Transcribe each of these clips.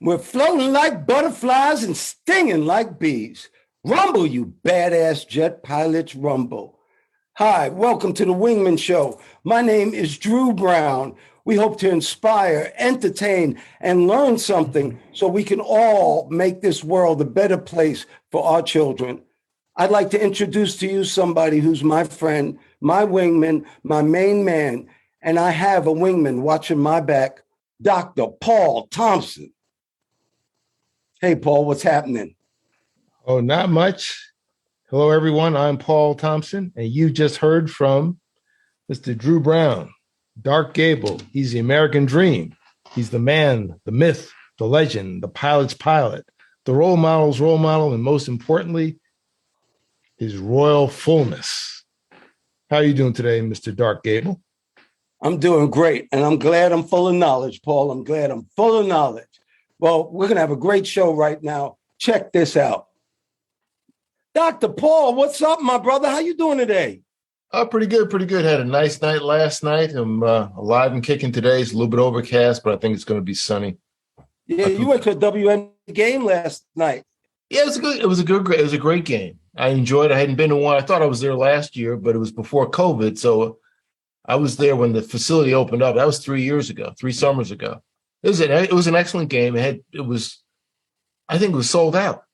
We're floating like butterflies and stinging like bees. Rumble, you badass jet pilots, rumble. Hi, welcome to the Wingmen Show. My name is Drew Brown. We hope to inspire, entertain, and learn something so we can all make this world a better place for our children. I'd like to introduce to you somebody who's my friend, my wingman, my main man, and I have a wingman watching my back, Dr. Paul Thompson. Hey, Paul, what's happening? Oh, not much. Hello, everyone. I'm Paul Thompson, and you just heard from Mr. Drew Brown, Dark Gable. He's the American dream. He's the man, the myth, the legend, the pilot's pilot, the role model's role model, and most importantly, his royal fullness. How are you doing today, Mr. Dark Gable? I'm doing great, and I'm glad I'm full of knowledge, Paul. I'm glad I'm full of knowledge. Well, we're going to have a great show right now. Check this out. Dr. Paul, what's up, my brother? How you doing today? Oh, pretty good, pretty good. Had a nice night last night. I'm alive and kicking today. It's a little bit overcast, but I think it's going to be sunny. Yeah, you went to a WNBA game last night. Yeah, it was a great game. I enjoyed it. I hadn't been to one. I thought I was there last year, but it was before COVID. So I was there when the facility opened up. That was 3 years ago, 3 summers ago. It was an excellent game. I think it was sold out.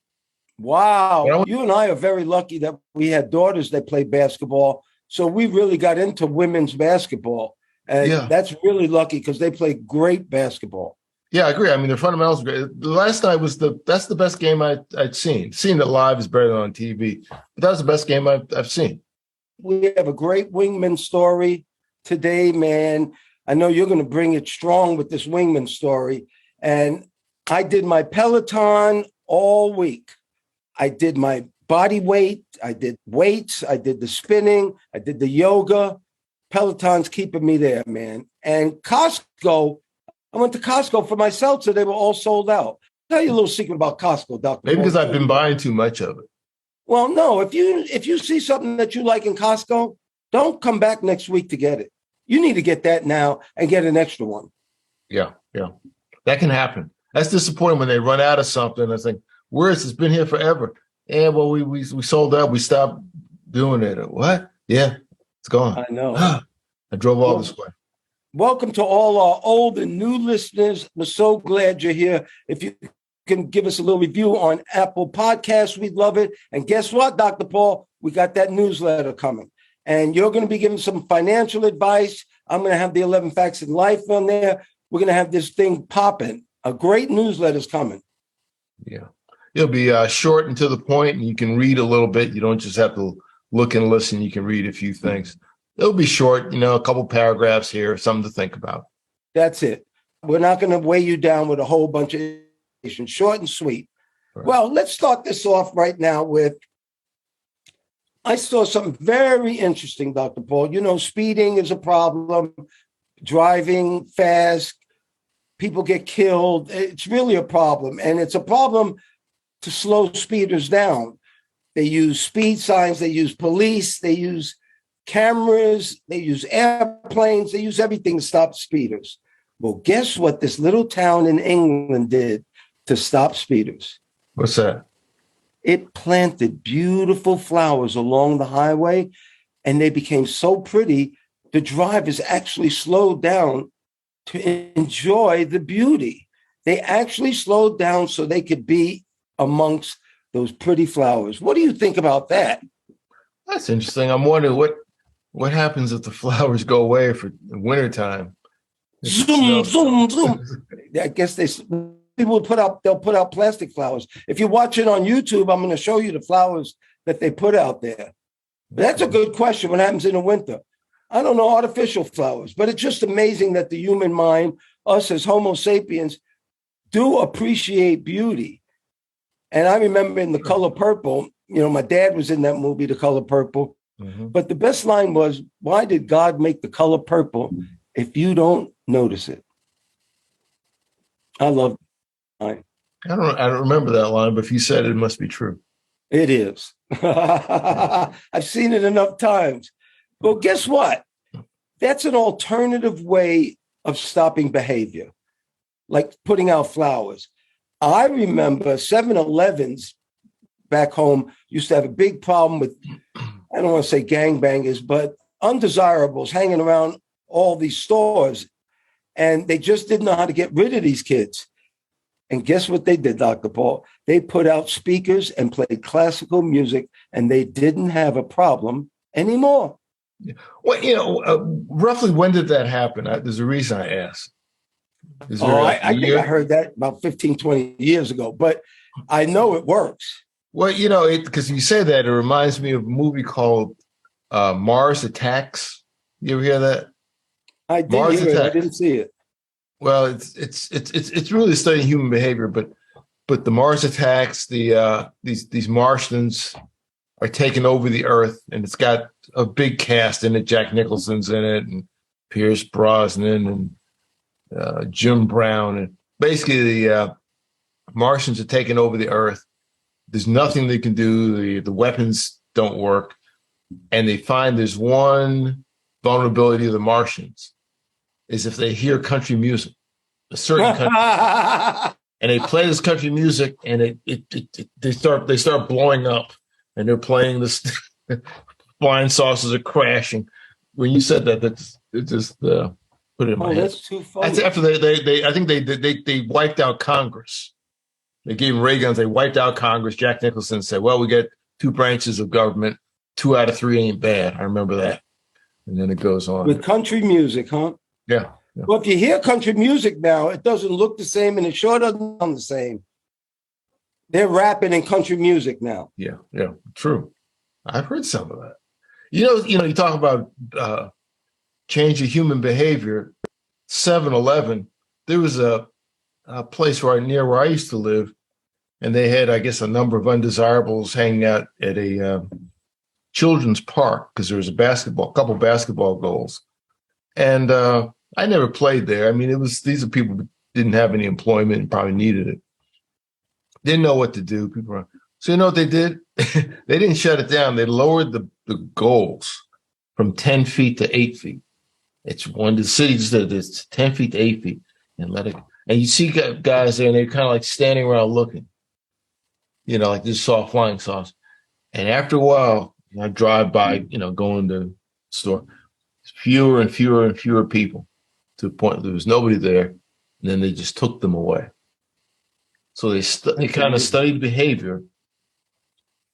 Wow. You and I are very lucky that we had daughters that played basketball. So we really got into women's basketball. And that's really lucky because they play great basketball. Yeah, I agree. I mean, the fundamentals are great. The last night that's the best game I'd seen. Seeing it live is better than on TV. But that was the best game I've seen. We have a great wingman story today, man. I know you're going to bring it strong with this wingman story. And I did my Peloton all week. I did my body weight. I did weights. I did the spinning. I did the yoga. Peloton's keeping me there, man. And Costco, I went to Costco for my seltzer. They were all sold out. I'll tell you a little secret about Costco, Dr. Maybe because I've been buying too much of it. Well, no, if you see something that you like in Costco, don't come back next week to get it. You need to get that now and get an extra one. Yeah. That can happen. That's disappointing when they run out of something. I think, where is it? It's been here forever. And well, we sold out. We stopped doing it. What? Yeah, it's gone. I know. I drove all this way. Welcome to all our old and new listeners. We're so glad you're here. If you can give us a little review on Apple Podcasts, we'd love it. And guess what, Dr. Paul? We got that newsletter coming. And you're going to be giving some financial advice. I'm going to have the 11 Facts in Life on there. We're going to have this thing popping. A great newsletter's coming. Yeah. It'll be short and to the point, and you can read a little bit. You don't just have to look and listen. You can read a few things. It'll be short, a couple paragraphs here, something to think about. That's it. We're not going to weigh you down with a whole bunch of information. Short and sweet. Right. Well, let's start this off right now with, I saw something very interesting, Dr. Paul. Speeding is a problem. Driving fast, people get killed. It's really a problem. And it's a problem to slow speeders down. They use speed signs. They use police. They use cameras. They use airplanes. They use everything to stop speeders. Well, guess what this little town in England did to stop speeders? What's that? It planted beautiful flowers along the highway, and they became so pretty, the drivers actually slowed down to enjoy the beauty. They actually slowed down so they could be amongst those pretty flowers. What do you think about that? That's interesting. I'm wondering what happens if the flowers go away for wintertime. Zoom. I guess people they'll put out plastic flowers. If you watch it on YouTube, I'm going to show you the flowers that they put out there. That's a good question. What happens in the winter? I don't know, artificial flowers, but it's just amazing that the human mind, us as Homo sapiens, do appreciate beauty. And I remember in The Color Purple, my dad was in that movie, The Color Purple. Mm-hmm. But the best line was, why did God make the color purple if you don't notice it? I love that line. I don't remember that line, but if you said it, it must be true. It is. I've seen it enough times. Well, guess what? That's an alternative way of stopping behavior, like putting out flowers. I remember 7-Elevens back home used to have a big problem with, I don't want to say gangbangers, but undesirables hanging around all these stores. And they just didn't know how to get rid of these kids. And guess what they did, Dr. Paul? They put out speakers and played classical music, and they didn't have a problem anymore. Well, roughly when did that happen? There's a reason I asked. I think I heard that about 15, 20 years ago, but I know it works. Well, because you say that, it reminds me of a movie called Mars Attacks. You ever hear that? I did hear it. I didn't see it. Well, it's really studying human behavior, but the Mars Attacks, these Martians are taking over the Earth, and it's got a big cast in it. Jack Nicholson's in it, and Pierce Brosnan, and Jim Brown, and basically the Martians are taking over the Earth. There's nothing they can do. The weapons don't work, and they find there's one vulnerability of the Martians is if they hear country music, a certain country, and they play this country music, and they start blowing up, and they're playing this. Flying saucers are crashing. When you said that, it just put it in my head. That's too funny. That's after I think they wiped out Congress. They gave ray guns. They wiped out Congress. Jack Nicholson said, "Well, we get 2 branches of government. 2 out of 3 ain't bad." I remember that. And then it goes on with country music, huh? Yeah. Well, if you hear country music now, it doesn't look the same, and it sure doesn't sound the same. They're rapping in country music now. Yeah, true. I've heard some of that. You talk about change of human behavior. 7-Eleven. There was a place near where I used to live, and they had, I guess, a number of undesirables hanging out at a children's park because there was a couple basketball goals, and I never played there. I mean, these are people who didn't have any employment and probably needed it. Didn't know what to do. So you know what they did? They didn't shut it down. They lowered the goals from 10 feet to 8 feet. It's one the city just did this 10 feet to 8 feet and let it. And you see guys there, and they're kind of like standing around looking, like this saw flying sauce. And after a while, I drive by, going to the store, fewer and fewer and fewer people to the point there was nobody there. And then they just took them away. So they kind of studied behavior.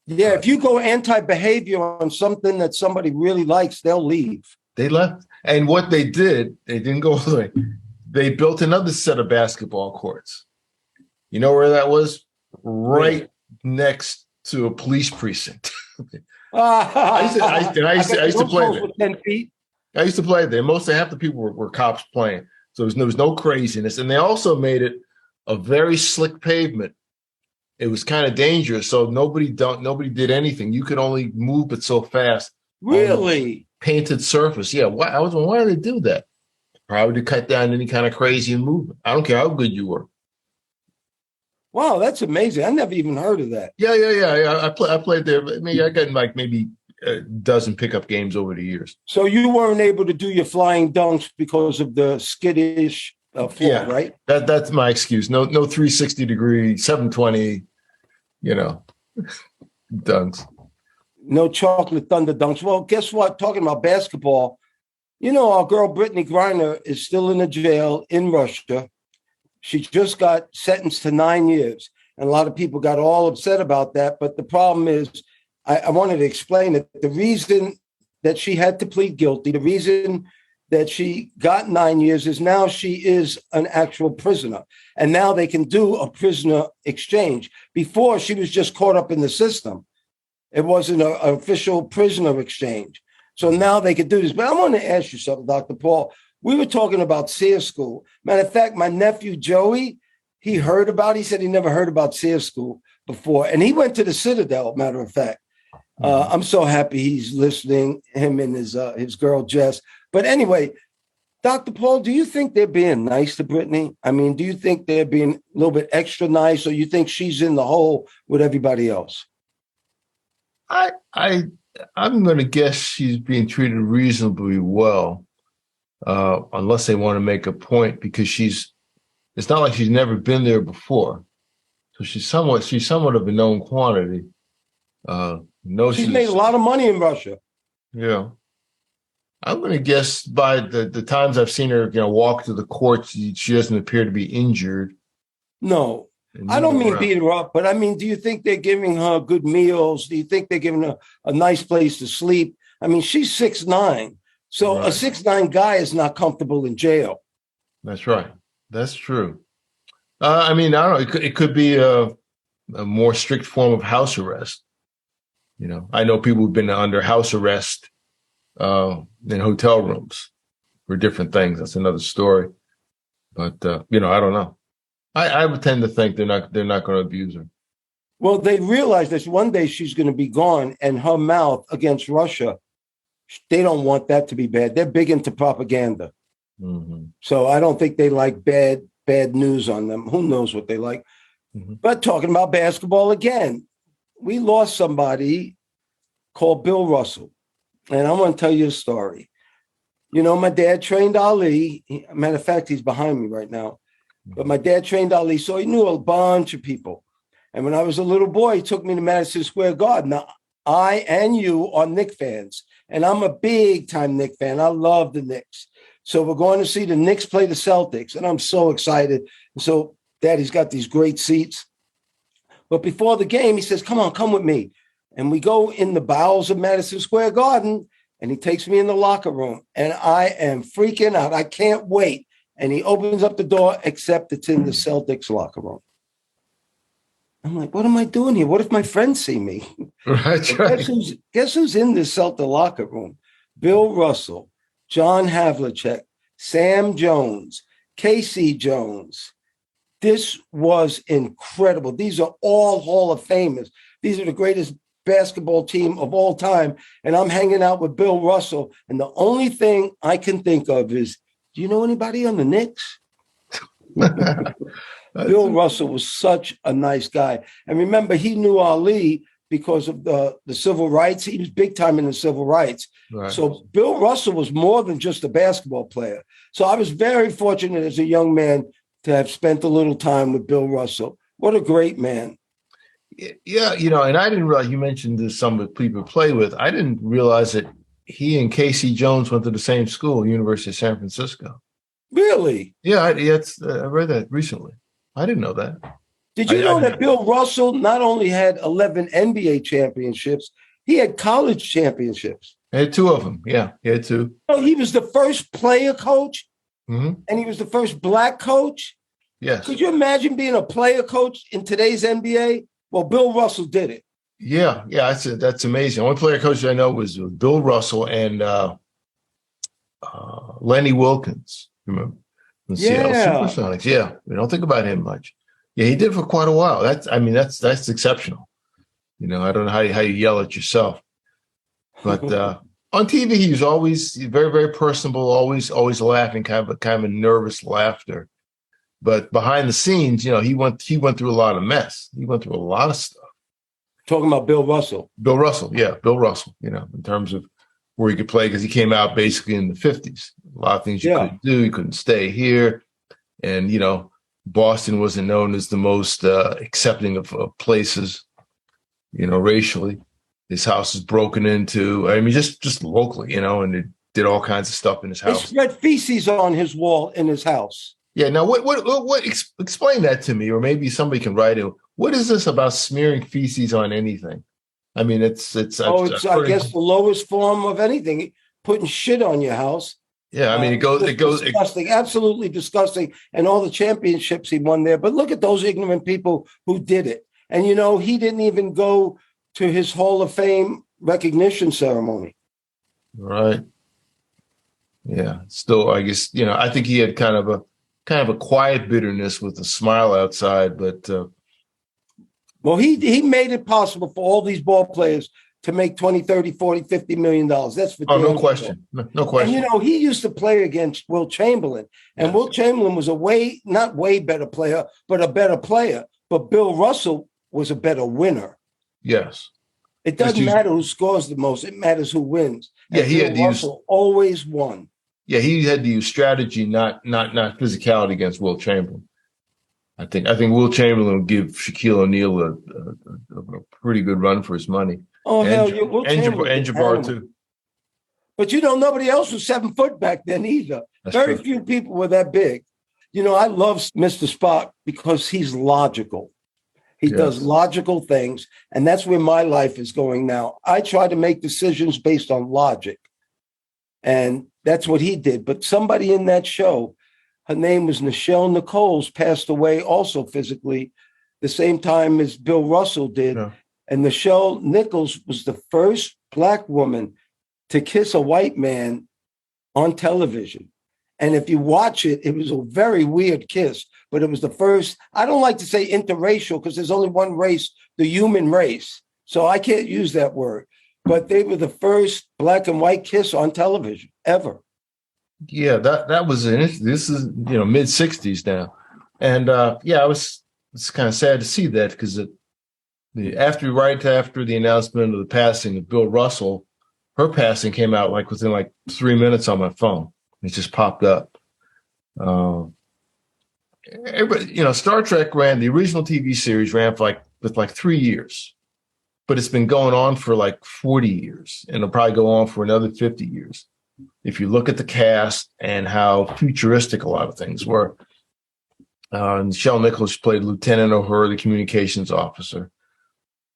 Yeah, if you go anti-behavior on something that somebody really likes, they'll leave. They left. And what they did, they didn't go all the way. They built another set of basketball courts. You know where that was? Right next to a police precinct. I used to play there. 10 feet. I used to play there. Most of half the people were cops playing. So there was no craziness. And they also made it a very slick pavement. It was kind of dangerous. So nobody did anything. You could only move it so fast. Really? Painted surface. Yeah. Why do they do that? Probably to cut down any kind of crazy movement. I don't care how good you were. Wow, that's amazing. I never even heard of that. Yeah. I played there. I got maybe a dozen pickup games over the years. So you weren't able to do your flying dunks because of the skittish floor, right? That's my excuse. No 360-degree, 720, dunks. No chocolate thunder dunks. Well, guess what? Talking about basketball, our girl Britney Griner is still in the jail in Russia. She just got sentenced to 9 years. And a lot of people got all upset about that. But the problem is, I wanted to explain it. The reason that she had to plead guilty, the reason that she got 9 years is now she is an actual prisoner. And now they can do a prisoner exchange. Before, she was just caught up in the system. It wasn't an official prisoner exchange. So now they could do this. But I want to ask you something, Dr. Paul. We were talking about SEER School. Matter of fact, my nephew, Joey, he said he never heard about SEER School before. And he went to the Citadel, matter of fact. I'm so happy he's listening, him and his girl, Jess. But anyway, Dr. Paul, do you think they're being nice to Britney? I mean, do you think they're being a little bit extra nice, or you think she's in the hole with everybody else? I'm going to guess she's being treated reasonably well, unless they want to make a point, because it's not like she's never been there before. So she's somewhat of a known quantity. She's made a lot of money in Russia. Yeah. I'm going to guess by the times I've seen her, walk to the court, she doesn't appear to be injured. No, I don't mean beat her up, but I mean, do you think they're giving her good meals? Do you think they're giving her a nice place to sleep? I mean, she's 6'9", so a 6'9" guy is not comfortable in jail. That's right. That's true. I mean, I don't know. It could be a more strict form of house arrest. I know people who've been under house arrest in hotel rooms for different things. That's another story. But I don't know. I would tend to think they're not going to abuse her. Well, they realize that one day she's going to be gone, and her mouth against Russia, they don't want that to be bad. They're big into propaganda. Mm-hmm. So I don't think they like bad news on them. Who knows what they like? Mm-hmm. But talking about basketball again, we lost somebody called Bill Russel. And I want to tell you a story. My dad trained Ali. Matter of fact, he's behind me right now. But my dad trained Ali, so he knew a bunch of people. And when I was a little boy, he took me to Madison Square Garden. Now, I and you are Knicks fans, and I'm a big-time Knicks fan. I love the Knicks. So we're going to see the Knicks play the Celtics, and I'm so excited. And so Daddy's got these great seats. But before the game, he says, come on, come with me. And we go in the bowels of Madison Square Garden, and he takes me in the locker room, and I am freaking out. I can't wait. And he opens up the door, except it's in the Celtics locker room. I'm like, what am I doing here? What if my friends see me? Right. Guess who's in the Celtic locker room? Bill Russell, John Havlicek, Sam Jones, Casey Jones. This was incredible. These are all Hall of Famers. These are the greatest basketball team of all time. And I'm hanging out with Bill Russell. And the only thing I can think of is, do you know anybody on the Knicks? Bill Russell was such a nice guy. And remember, he knew Ali because of the civil rights. He was big time in the civil rights. Right. So Bill Russell was more than just a basketball player. So I was very fortunate as a young man to have spent a little time with Bill Russell. What a great man. Yeah, and I didn't realize, you mentioned this, some of the people play with. I didn't realize that he and Casey Jones went to the same school, University of San Francisco. Really? Yeah, I read that recently. I didn't know that. Did you know that Bill Russell not only had 11 NBA championships, he had college championships? He had 2 of them. Yeah, he had 2. Oh, he was the first player coach, and he was the first Black coach. Yes. Could you imagine being a player coach in today's NBA? Well, Bill Russell did it. Yeah, that's amazing. The only player coach I know was Bill Russell and Lenny Wilkins. Remember? The Seattle Supersonics. Yeah, we don't think about him much. Yeah, he did for quite a while. That's exceptional. I don't know how you yell at yourself, but on TV he was always very, very personable, always laughing, kind of a nervous laughter. But behind the scenes, he went through a lot of mess. He went through a lot of stuff. Talking about Bill Russell. Bill Russell, in terms of where he could play, because he came out basically in the 50s. A lot of things you couldn't do. You couldn't stay here. And, Boston wasn't known as the most accepting of places, racially. His house was broken into. I mean, just locally, and they did all kinds of stuff in his house. They spread feces on his wall in his house. Yeah. Now, what explain that to me, or maybe somebody can write it. What is this about smearing feces on anything? I mean, it's I guess the lowest form of anything, putting shit on your house. Yeah, I mean, it goes disgusting, absolutely disgusting, and all the championships he won there. But look at those ignorant people who did it. And he didn't even go to his Hall of Fame recognition ceremony. Right. Yeah. Still, I guess I think he had kind of a quiet bitterness with a smile outside, but. Well, he made it possible for all these ball players to make 20, 30, 40, $50 million. That's for no question. No question. And, he used to play against Will Chamberlain. And Will Chamberlain was not way better player, but a better player. But Bill Russell was a better winner. Yes. It doesn't matter who scores the most. It matters who wins. And he had Russell always won. Yeah, he had to use strategy, not physicality against Will Chamberlain. I think Will Chamberlain will give Shaquille O'Neal a pretty good run for his money. Oh, and, hell yeah. We'll and change Jabbar too. But nobody else was 7 foot back then either. That's Very true. few people were that big. I love Mr. Spock because he's logical. He does logical things. And that's where my life is going now. I try to make decisions based on logic. And that's what he did. But somebody in that show, her name was Nichelle Nichols, passed away also physically the same time as Bill Russel did. Yeah. And Nichelle Nichols was the first Black woman to kiss a white man on television. And if you watch it, it was a very weird kiss, but it was the first. I don't like to say interracial because there's only one race, the human race. So I can't use that word. But they were the first Black and white kiss on television ever. Yeah, that was this is mid 60s now. And it's kind of sad to see that because right after the announcement of the passing of Bill Russel, her passing came out within 3 minutes on my phone. It just popped up. Star Trek the original TV series ran for 3 years, but it's been going on for 40 years, and it'll probably go on for another 50 years. If you look at the cast and how futuristic a lot of things were, Nichelle Nichols played Lieutenant O'Hare, the communications officer,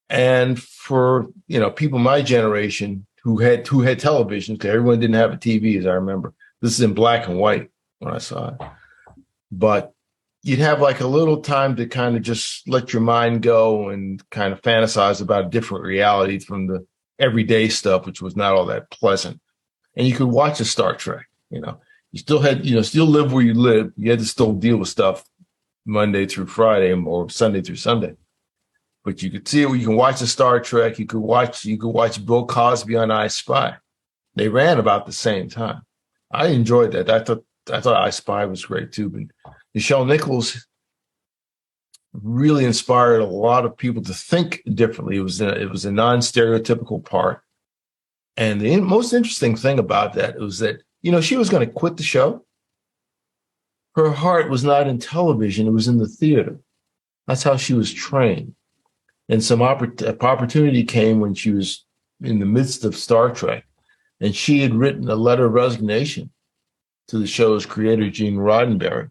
and for people my generation who had television, because everyone didn't have a TV, as I remember. This is in black and white when I saw it. But you'd have a little time to kind of just let your mind go and kind of fantasize about a different reality from the everyday stuff, which was not all that pleasant. And you could watch a Star Trek, you still had, still live where you live. You had to still deal with stuff Monday through Friday or Sunday through Sunday. But you could see it. You can watch the Star Trek. You could watch Bill Cosby on I Spy. They ran about the same time. I enjoyed that. I thought I Spy was great too. But Nichelle Nichols really inspired a lot of people to think differently. It was a non-stereotypical part. And the most interesting thing about that was that she was going to quit the show. Her heart was not in television; it was in the theater. That's how she was trained. And some opportunity came when she was in the midst of Star Trek, and she had written a letter of resignation to the show's creator, Gene Roddenberry.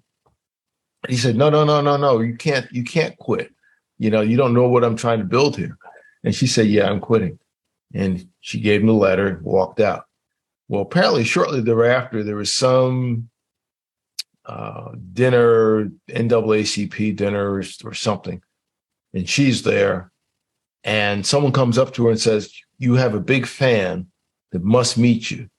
He said, no, you can't quit. You don't know what I'm trying to build here. And she said, yeah, I'm quitting. And she gave him the letter, walked out. Well, apparently shortly thereafter, there was some dinner, NAACP dinner or something. And she's there, and someone comes up to her and says, you have a big fan that must meet you.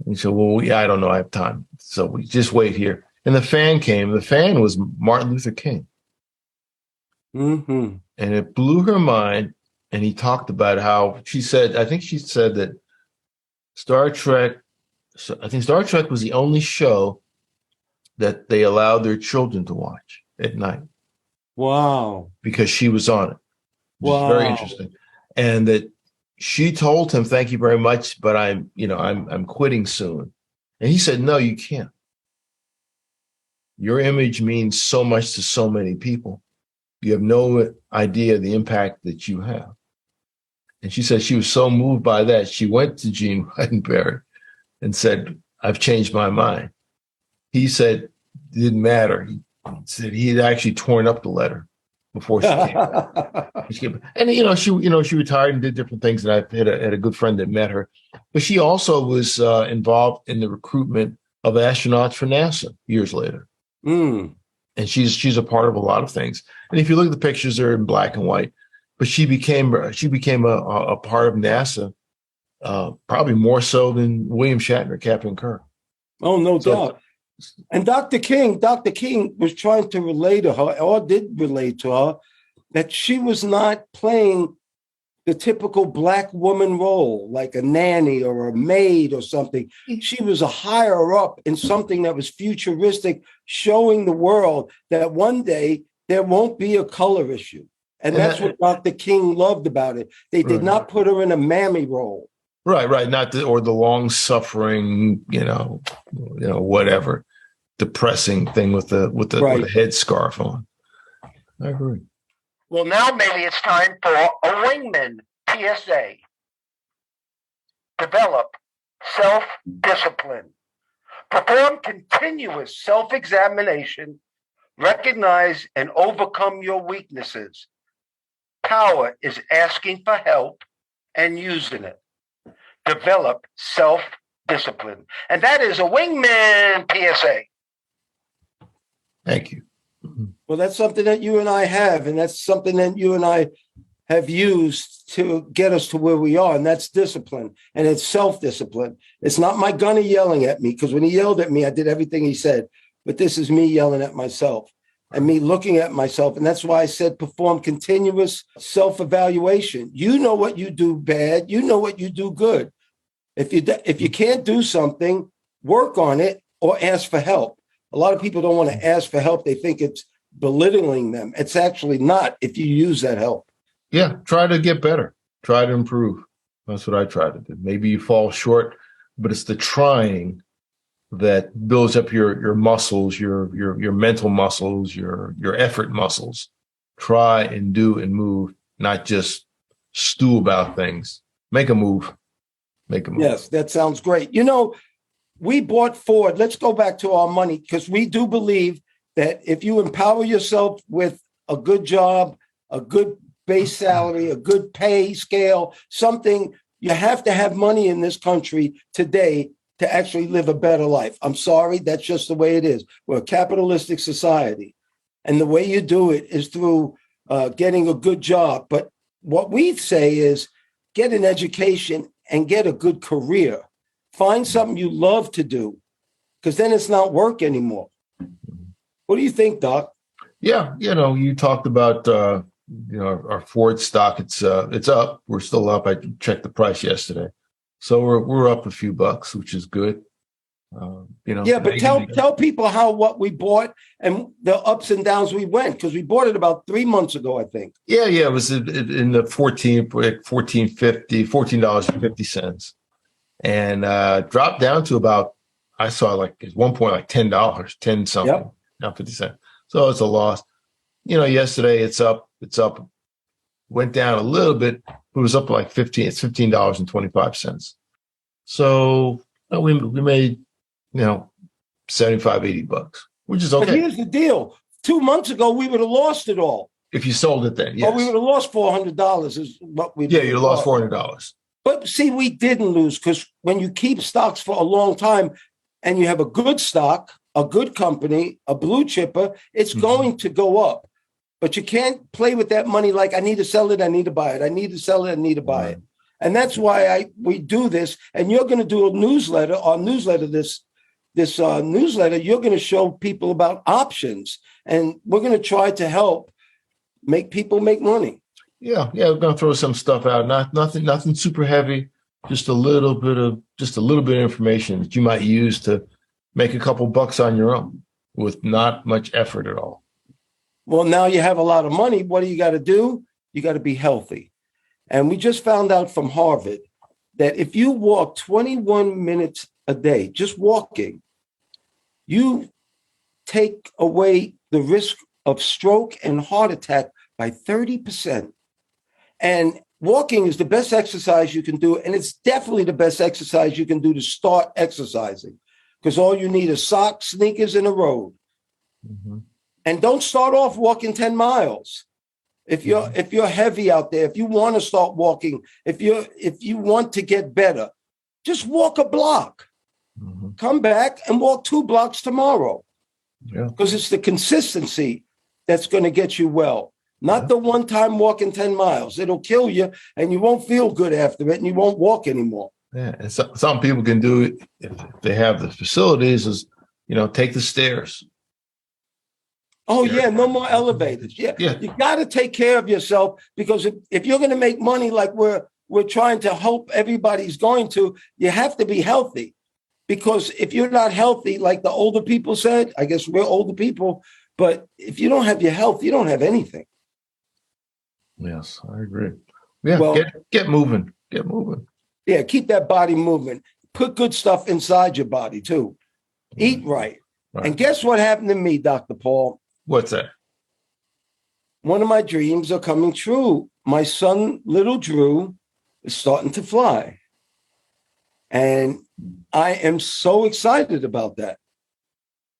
And she said, well, yeah, I don't know. I have time. So we just wait here. And the fan came. The fan was Martin Luther King. Mm-hmm. And it blew her mind. And he talked about how she said that Star Trek was the only show that they allowed their children to watch at night. Wow. Because she was on it. Which is very interesting. And that she told him, thank you very much, but I'm quitting soon. And he said, no, you can't. Your image means so much to so many people. You have no idea the impact that you have. And she said she was so moved by that, she went to Gene Roddenberry and said, I've changed my mind. He said it didn't matter. He said he had actually torn up the letter before she came back. And she retired and did different things. And I had a good friend that met her, but she also was involved in the recruitment of astronauts for NASA years later. Mm. And she's a part of a lot of things. And if you look at the pictures, they're in black and white. But she became a part of NASA, probably more so than William Shatner, Captain Kirk. Oh, no doubt. And Dr. King was trying to relate to her, or did relate to her, that she was not playing the typical Black woman role, like a nanny or a maid or something. She was a higher up in something that was futuristic, showing the world that one day there won't be a color issue. And that's what Dr. King loved about it. They did not put her in a mammy role. Right. Not the long suffering, whatever depressing thing with the headscarf on. I agree. Well, now maybe it's time for a Wingman PSA. Develop self-discipline. Perform continuous self-examination. Recognize and overcome your weaknesses. Power is asking for help and using it. Develop self-discipline. And that is a Wingman PSA. Thank you. Well, that's something that you and I have, and that's something that you and I have used to get us to where we are, and that's discipline, and it's self-discipline. It's not my gunner yelling at me, because when he yelled at me, I did everything he said, but this is me yelling at myself and me looking at myself, and that's why I said perform continuous self-evaluation. You know what you do bad, you know what you do good. If you can't do something, work on it or ask for help. A lot of people don't want to ask for help. They think it's belittling them. It's actually not if you use that help. Yeah, try to get better. Try to improve. That's what I try to do. Maybe you fall short, but it's the trying that builds up your muscles, your mental muscles, your effort muscles. Try and do and move, not just stew about things. Make a move. Make a move. Yes, that sounds great. You know, we bought Ford. Let's go back to our money, because we do believe that if you empower yourself with a good job, a good base salary, a good pay scale, something, you have to have money in this country today to actually live a better life. I'm sorry, that's just the way it is. We're a capitalistic society. And the way you do it is through getting a good job. But what we say is get an education and get a good career. Find something you love to do, because then it's not work anymore. What do you think, Doc? Yeah, you talked about our Ford stock. It's up. We're still up. I checked the price yesterday, so we're up a few bucks, which is good. Yeah, but tell people what we bought and the ups and downs we went, because we bought it about 3 months ago, I think. Yeah, it was in the $14.50, and dropped down to about, I saw like at one point like $10, 10 something, Yep. Now 50 cents. So it's a loss. Yesterday it's up, went down a little bit. It was up like it's $15.25. So we made, 75, 80 bucks, which is okay. But here's the deal. 2 months ago, we would have lost it all. If you sold it then, yes. Or we would have lost $400 is what we did. Yeah, you'd have lost $400. But see, we didn't lose, because when you keep stocks for a long time and you have a good stock, a good company, a blue chipper, it's going to go up. But you can't play with that money like, I need to sell it, I need to buy it. I need to sell it, I need to buy it. And that's why we do this. And you're going to do a newsletter, this newsletter, you're going to show people about options. And we're going to try to help make people make money. Yeah, we're gonna throw some stuff out. Nothing super heavy. Just a little bit of information that you might use to make a couple bucks on your own with not much effort at all. Well, now you have a lot of money. What do? You got to be healthy. And we just found out from Harvard that if you walk 21 minutes a day, just walking, you take away the risk of stroke and heart attack by 30%. And walking is the best exercise you can do. And it's definitely the best exercise you can do to start exercising, because all you need is socks, sneakers, and a road. Mm-hmm. And don't start off walking 10 miles. If you're heavy out there, if you want to start walking, if you want to get better, just walk a block. Mm-hmm. Come back and walk 2 blocks tomorrow. Yeah. Because it's the consistency that's going to get you well. Not the one time walking 10 miles. It'll kill you and you won't feel good after it and you won't walk anymore. Yeah. And some people can do it if they have the facilities, is, take the stairs. Oh, yeah. No more elevators. Yeah. You got to take care of yourself, because if you're going to make money like we're trying to hope everybody's going to, you have to be healthy. Because if you're not healthy, like the older people said, I guess we're older people, but if you don't have your health, you don't have anything. Yes, I agree. Yeah, well, get moving. Get moving. Yeah, keep that body moving. Put good stuff inside your body, too. Eat right. And guess what happened to me, Dr. Paul? What's that? one of my dreams are coming true. My son, little Drew, is starting to fly. And I am so excited about that.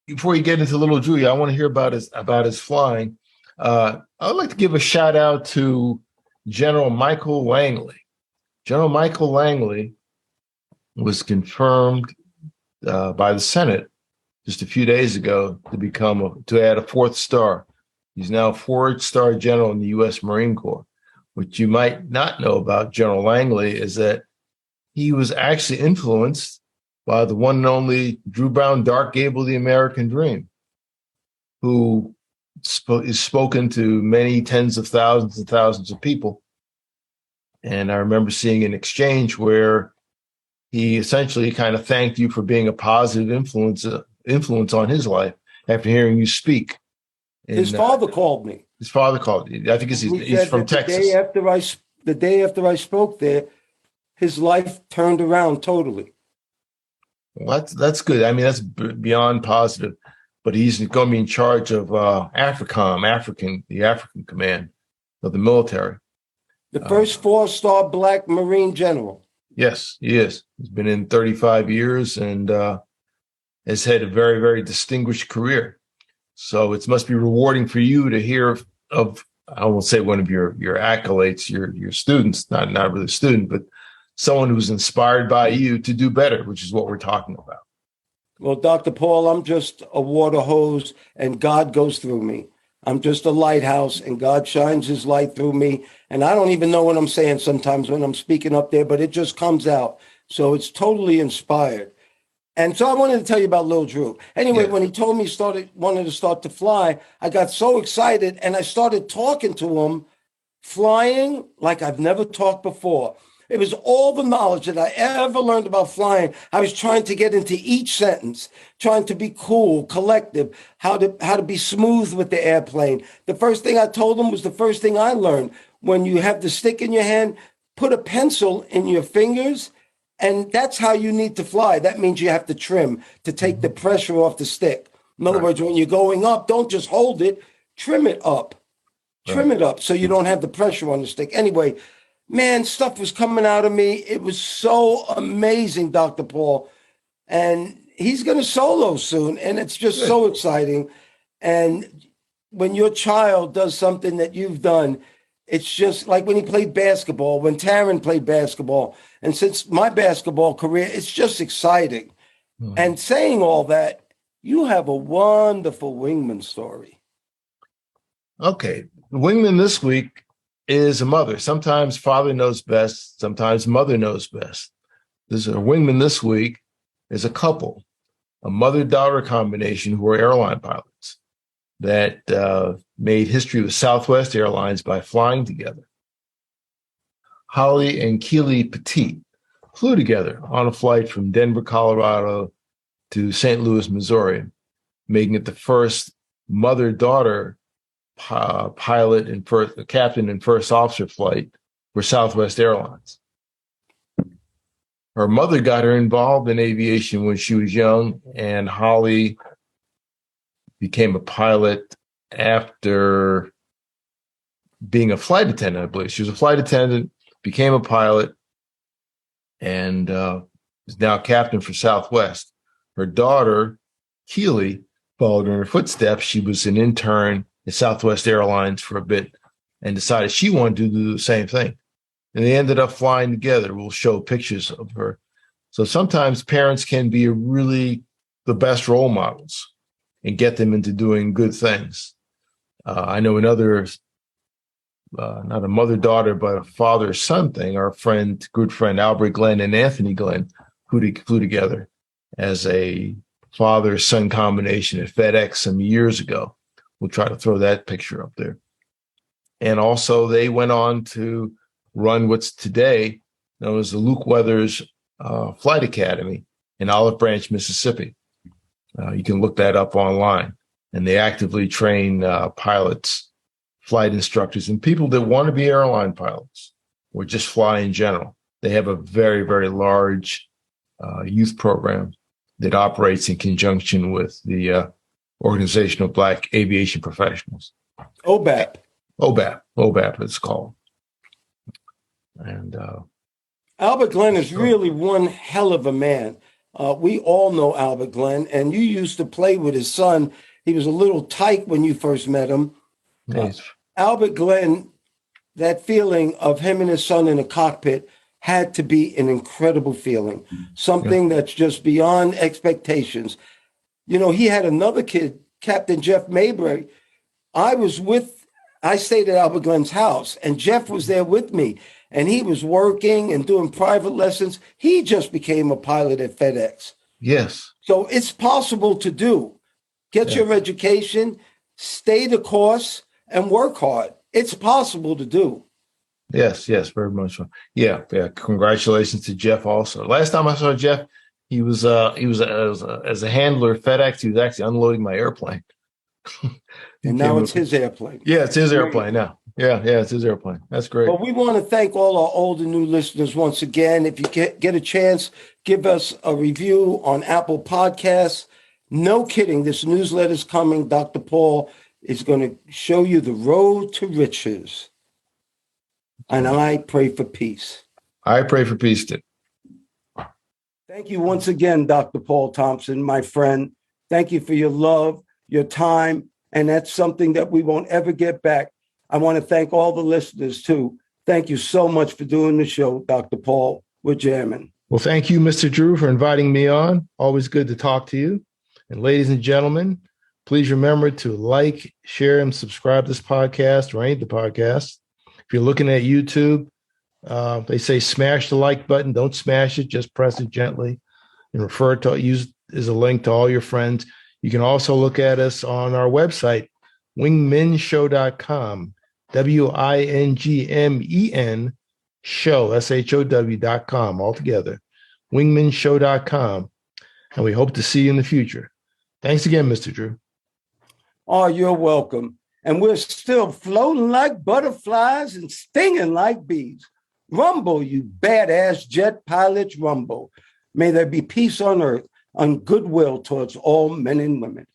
Before you get into little Drew, I want to hear about his flying. I would like to give a shout out to General Michael Langley. General Michael Langley was confirmed by the Senate just a few days ago to add a 4th star. He's now a 4-star general in the U.S. Marine Corps. What you might not know about General Langley is that he was actually influenced by the one and only Drew Brown, Dark Gable, the American Dream, who is spoken to many tens of thousands and thousands of people. And I remember seeing an exchange where he essentially kind of thanked you for being a positive influence on his life after hearing you speak. His father called me. His father called you. I think he's from Texas. The day after I spoke there, his life turned around totally. Well, that's good. I mean, that's beyond positive. But he's going to be in charge of AFRICOM, the African Command of the military. The first 4-star Black Marine general. Yes, he is. He's been in 35 years and has had a very, very distinguished career. So it must be rewarding for you to hear of I won't say one of your accolades, your students, not really a student, but someone who's inspired by you to do better, which is what we're talking about. Well, Dr. Paul, I'm just a water hose and God goes through me. I'm just a lighthouse and God shines his light through me. And I don't even know what I'm saying sometimes when I'm speaking up there, but it just comes out. So it's totally inspired. And so I wanted to tell you about Lil Drew. Anyway, When he told me wanted to start to fly, I got so excited and I started talking to him, flying like I've never talked before. It was all the knowledge that I ever learned about flying. I was trying to get into each sentence, trying to be cool, collective, how to be smooth with the airplane. The first thing I told him was the first thing I learned. When you have the stick in your hand, put a pencil in your fingers, and that's how you need to fly. That means you have to trim to take the pressure off the stick. In other words, when you're going up, don't just hold it, trim it up. Trim it up so you don't have the pressure on the stick. Anyway, man, stuff was coming out of me. It was so amazing, Dr. Paul. And he's going to solo soon, and it's just so exciting. And when your child does something that you've done, it's just like when he played basketball, when Taryn played basketball. And since my basketball career, it's just exciting. And saying all that, you have a wonderful Wingman story. Okay. The Wingman this week is a mother. Sometimes father knows best. Sometimes mother knows best. There's a Wingman this week is a couple, a mother-daughter combination who are airline pilots that made history with Southwest Airlines by flying together. Holly and Keely Petit flew together on a flight from Denver, Colorado to St. Louis, Missouri, making it the first mother-daughter pilot and captain and first officer flight for Southwest Airlines. Her mother got her involved in aviation when she was young, and Holly became a pilot after being a flight attendant, I believe. She was a flight attendant, became a pilot, and is now captain for Southwest. Her daughter, Keely, followed in her footsteps. She was an intern at Southwest Airlines for a bit and decided she wanted to do the same thing. And they ended up flying together. We'll show pictures of her. So sometimes parents can be really the best role models and get them into doing good things. I know another, not a mother-daughter, but a father-son thing. Our good friend Albert Glenn and Anthony Glenn flew together as a father-son combination at FedEx some years ago. We'll try to throw that picture up there. And also they went on to run what's today known as the Luke Weathers Flight Academy in Olive Branch, Mississippi. You can look that up online. And they actively train pilots, flight instructors, and people that want to be airline pilots or just fly in general. They have a very, very large youth program that operates in conjunction with the Organization of Black Aviation Professionals. OBAP. OBAP it's called. And Albert Glenn is really one hell of a man. We all know Albert Glenn, and you used to play with his son. He was a little tight when you first met him. Albert Glenn, that feeling of him and his son in a cockpit had to be an incredible feeling, something that's just beyond expectations. You know, he had another kid, Captain Jeff Mayberry. I stayed at Albert Glenn's house, and Jeff was there with me, and he was working and doing private lessons. He just became a pilot at FedEx. Yes. So it's possible to do. Get your education, stay the course, and work hard. It's possible to do. Yes, very much so. Yeah. Congratulations to Jeff also. Last time I saw Jeff, he was as a handler at FedEx. He was actually unloading my airplane. And now it's his airplane. Yeah, it's his airplane now. Yeah, it's his airplane. That's great. Well, we want to thank all our old and new listeners once again. If you get a chance, give us a review on Apple Podcasts. No kidding, this newsletter's coming. Dr. Paul is going to show you the road to riches. And I pray for peace. I pray for peace too. Thank you once again, Dr. Paul Thompson, my friend. Thank you for your love, your time, and that's something that we won't ever get back. I want to thank all the listeners, too. Thank you so much for doing the show, Dr. Paul. We're jamming. Well, thank you, Mr. Drew, for inviting me on. Always good to talk to you. And ladies and gentlemen, please remember to like, share, and subscribe to this podcast or any of the podcasts. If you're looking at YouTube, they say smash the like button. Don't smash it. Just press it gently and use as a link to all your friends. You can also look at us on our website, WingmenShow.com, WINGMEN show, SHOW.com, altogether, WingmenShow.com. And we hope to see you in the future. Thanks again, Mr. Drew. Oh, you're welcome. And we're still floating like butterflies and stinging like bees. Rumble, you badass jet pilots, rumble. May there be peace on earth, and goodwill towards all men and women.